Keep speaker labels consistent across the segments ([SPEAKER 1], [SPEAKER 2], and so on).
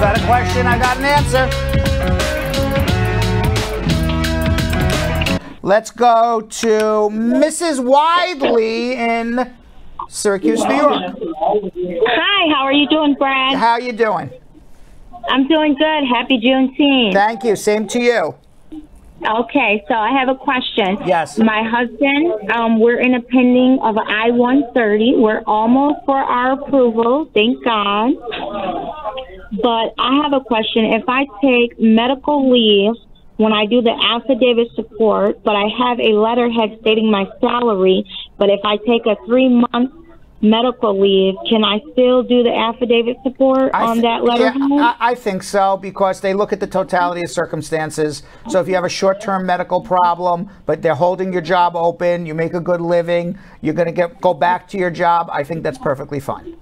[SPEAKER 1] got a question, I got an answer. Let's go to Mrs. Widely in Syracuse, New York.
[SPEAKER 2] Hi, how are you doing, Brad?
[SPEAKER 1] How you doing?
[SPEAKER 2] I'm doing good. Happy Juneteenth.
[SPEAKER 1] Thank you. Same to you.
[SPEAKER 2] Okay, so I have a question.
[SPEAKER 1] Yes.
[SPEAKER 2] My husband, we're in a pending of an I-130. We're almost for our approval, thank God. But I have a question. If I take medical leave when I do the affidavit support, but I have a letterhead stating my salary, but if I take a 3-month medical leave, can I still do the affidavit support on that letterhead?
[SPEAKER 1] Yeah, I think so, because they look at the totality of circumstances. So if you have a short-term medical problem, but they're holding your job open, you make a good living, you're going to go back to your job, I think that's perfectly fine.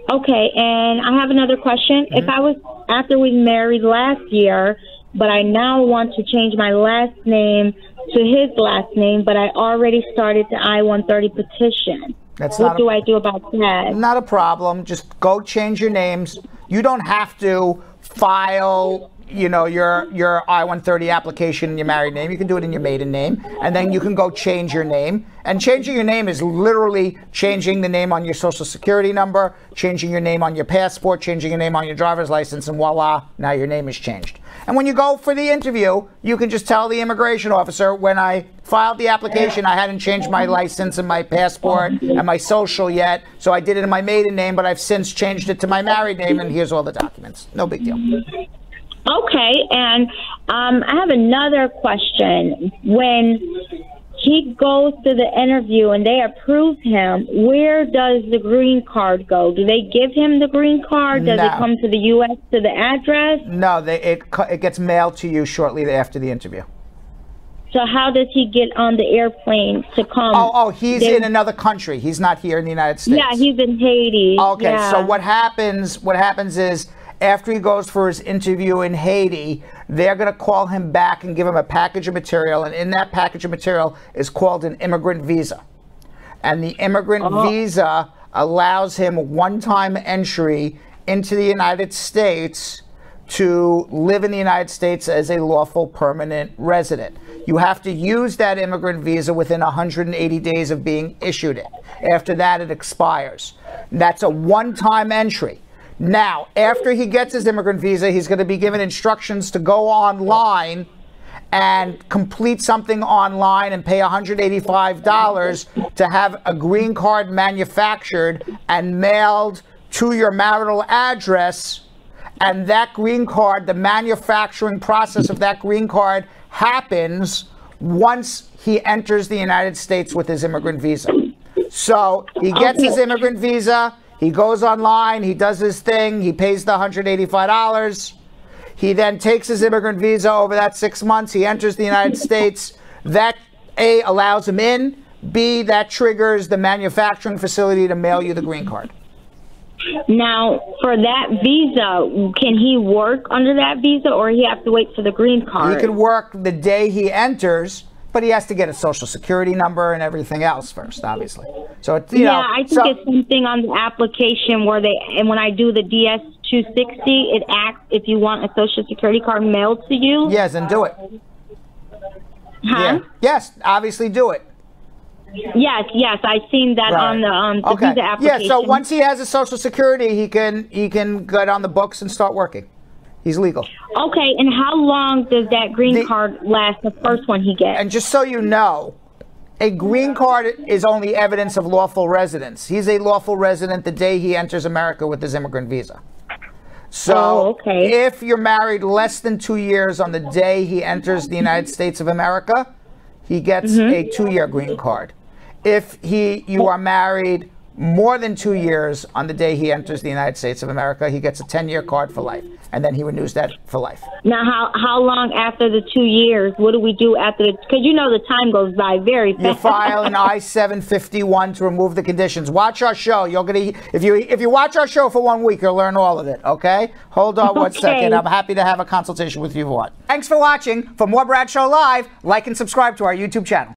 [SPEAKER 2] Okay, and I have another question.
[SPEAKER 1] Mm-hmm.
[SPEAKER 2] If I was, after we married last year, but I now want to change my last name to his last name, but I already started the I-130 petition. What do I do about that?
[SPEAKER 1] Not a problem. Just go change your names. You don't have to file, you know, your I-130 application in your married name. You can do it in your maiden name, and then you can go change your name. And changing your name is literally changing the name on your social security number, changing your name on your passport, changing your name on your driver's license, and voila, now your name is changed. And when you go for the interview, you can just tell the immigration officer, when I filed the application, I hadn't changed my license and my passport and my social yet, so I did it in my maiden name, but I've since changed it to my married name, and here's all the documents. No big deal.
[SPEAKER 2] Okay, and I have another question. When he goes to the interview and they approve him, where does the green card go? Do they give him the green card? Does it come to the U.S. to the address?
[SPEAKER 1] No, it gets mailed to you shortly after the interview.
[SPEAKER 2] So how does he get on the airplane to come?
[SPEAKER 1] Oh, he's in another country. He's not here in the United States.
[SPEAKER 2] Yeah, he's in Haiti.
[SPEAKER 1] Okay,
[SPEAKER 2] yeah.
[SPEAKER 1] So what happens is, after he goes for his interview in Haiti, they're going to call him back and give him a package of material, and in that package of material is called an immigrant visa. And the immigrant visa allows him one-time entry into the United States to live in the United States as a lawful permanent resident. You have to use that immigrant visa within 180 days of being issued it. After that, it expires. That's a one-time entry. Now, after he gets his immigrant visa, he's going to be given instructions to go online and complete something online and pay $185 to have a green card manufactured and mailed to your marital address. And that green card, the manufacturing process of that green card happens once he enters the United States with his immigrant visa. So he gets his immigrant visa. He goes online, he does his thing, he pays the $185. He then takes his immigrant visa over that 6 months. He enters the United States. That, A, allows him in. B, that triggers the manufacturing facility to mail you the green card.
[SPEAKER 2] Now, for that visa, can he work under that visa, or he have to wait for the green card?
[SPEAKER 1] He can work the day he enters, but he has to get a social security number and everything else first, obviously. So it's, you know,
[SPEAKER 2] I think it's something on the application where and when I do the DS-260, it asks if you want a social security card mailed to you.
[SPEAKER 1] Yes, and do it.
[SPEAKER 2] Huh?
[SPEAKER 1] Yeah. Yes, obviously do it.
[SPEAKER 2] Yes, I've seen that on the visa application.
[SPEAKER 1] Yeah, so once he has a social security, he can get on the books and start working. He's legal.
[SPEAKER 2] Okay, and how long does that green card last, the first one he gets?
[SPEAKER 1] And just so you know, a green card is only evidence of lawful residence. He's a lawful resident the day he enters America with his immigrant visa. So if you're married less than 2 years on the day he enters the United States of America, he gets a 2-year green card. If you are married more than 2 years on the day he enters the United States of America, he gets a 10-year card for life, and then he renews that for life.
[SPEAKER 2] Now, how long after the 2 years? What do we do after the? Because you know the time goes by very fast.
[SPEAKER 1] You file an I-751 to remove the conditions. Watch our show. You're gonna if you watch our show for 1 week, you'll learn all of it. Okay? Hold on one second. I'm happy to have a consultation with you if you want. Thanks for watching. For more Brad Show Live, like and subscribe to our YouTube channel.